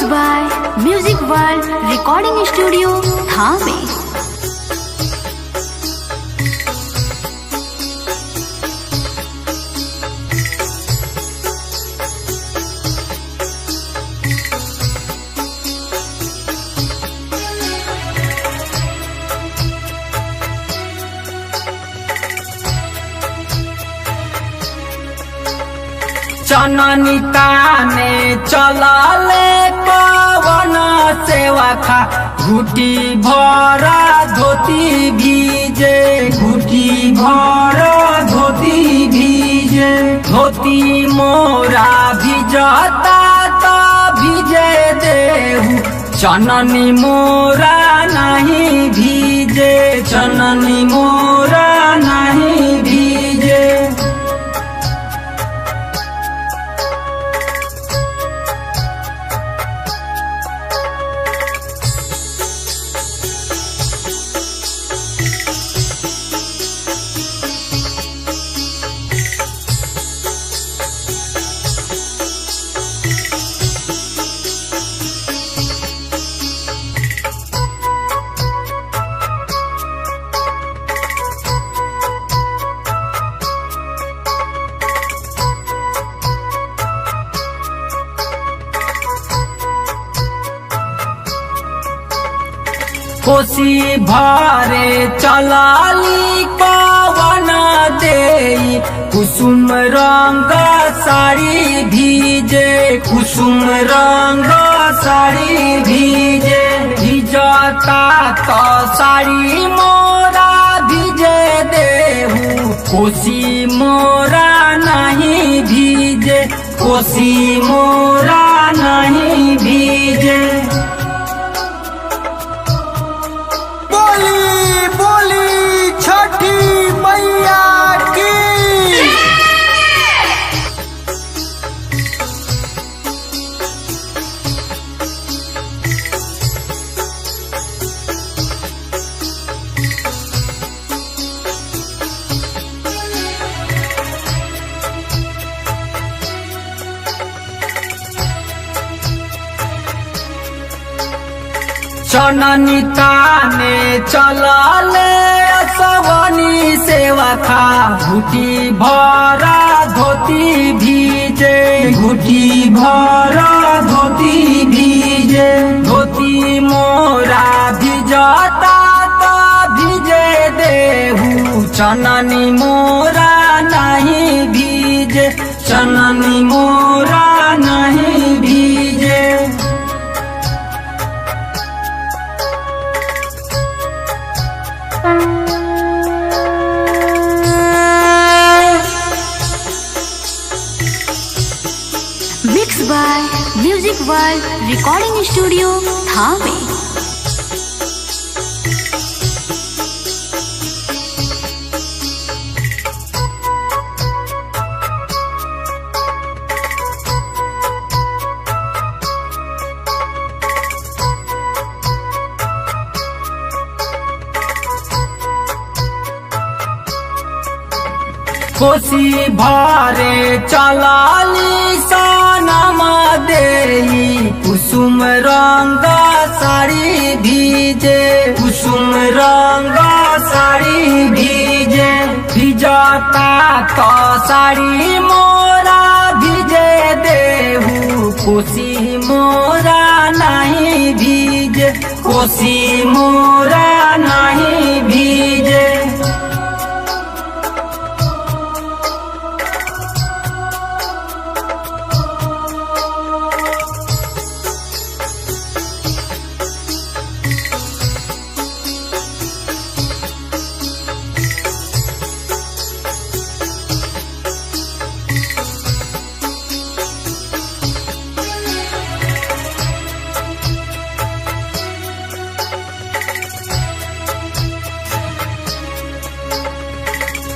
By Music World recording studio थावे। चननी ताने चलले पवन सेवा खा घुटी भरा धोती भीजे, घुटी भरा धोती भीजे। धोती मोरा भिजता तो भीजे देहु, चननी मोरा नहीं भीजे, चननी मोरा नहीं भीजे। कोसी भारे चलाली पवन देई, कुसुम रंग साड़ी भीजे, कुसुम रंग साड़ी भीजे। भिजता तो साड़ी मोरा भीजे देहु, कोसी मोरा नहीं भीजे, कोसी मोरा नहीं भीजे। बोली बोली छठी मैया की। चननी ताने चलले सवनी सेवा खा घुटी भरा धोती भीजे, घुटी भरा धोती भीजे। धोती मोरा भिजता तो भीजे देहु, चननी मोरा नहीं भीजे, चननी मोरा नहीं भीजे। Mix by Music World recording studio थावे। कोसी भारे चलाली सनम देई, कुसुम रंग साड़ी भीजे, कुसुम रंग साड़ी भीजे। भिजता तो साड़ी मोरा भीजे देहु, कोसी मोरा नहीं भीजे, कोसी मोरा नहीं भीजे।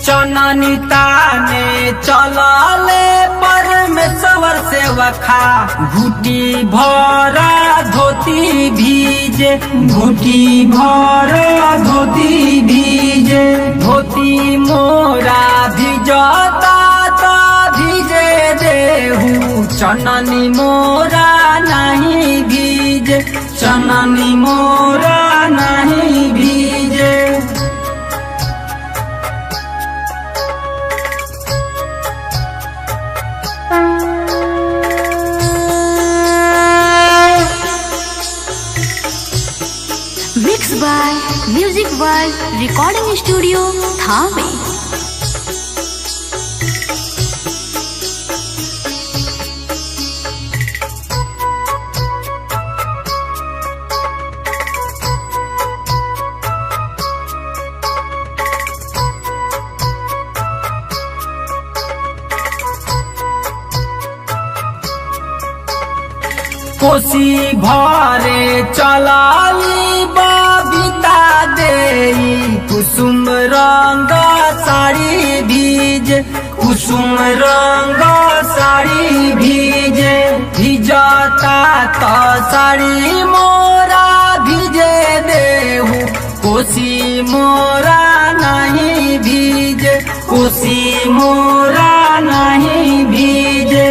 चननी ताने चलले परमेश्वर सेवा खा घुटी भरा धोती भीजे, घुटी भरा धोती भीजे। धोती मोरा भिजता तो भीजे देहु, चननी मोरा नहीं भी चननी मोरा नहीं भीजे। Mix by Music World recording studio थावे। कोसी भरे चलाली बबीता देई कुसुम रंग साड़ी भीजे। कुसुम रंग साड़ी भीजे भिजता तो साड़ी मोरा भीजे देहु। कोसी मोरा नहीं भीजे। कोसी मोरा नहीं भीजे।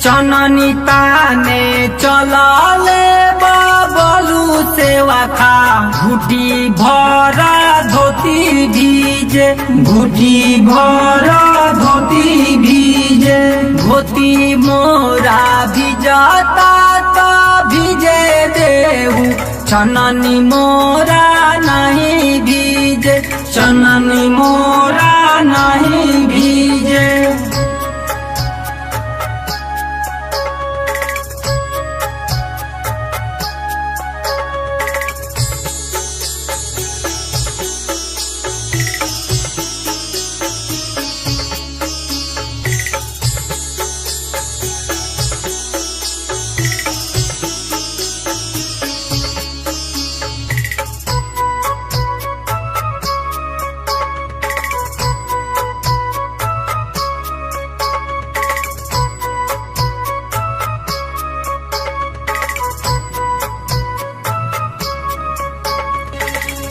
चननी ताने चलाले बबलू सेवा खा। घुटी भरा धोती भीजे। घुटी भरा धोती भीजे। धोती मोरा भिजता तो भीजे देहु। चननी मोरा नहीं भीजे। चननी मोरा नहीं भीजे।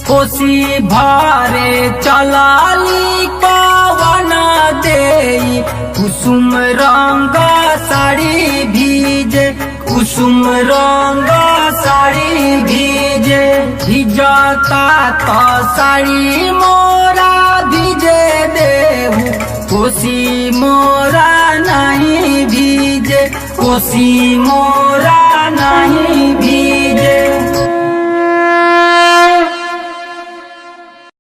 कोसी भरे चलाली पवन देई कुसुम रंग साड़ी भीजे। कुसुम रंग साड़ी भीजे भिजता तो साड़ी मोरा भीजे देहु। कोसी मोरा नहीं भीजे। कोसी मोरा नहीं भीजे।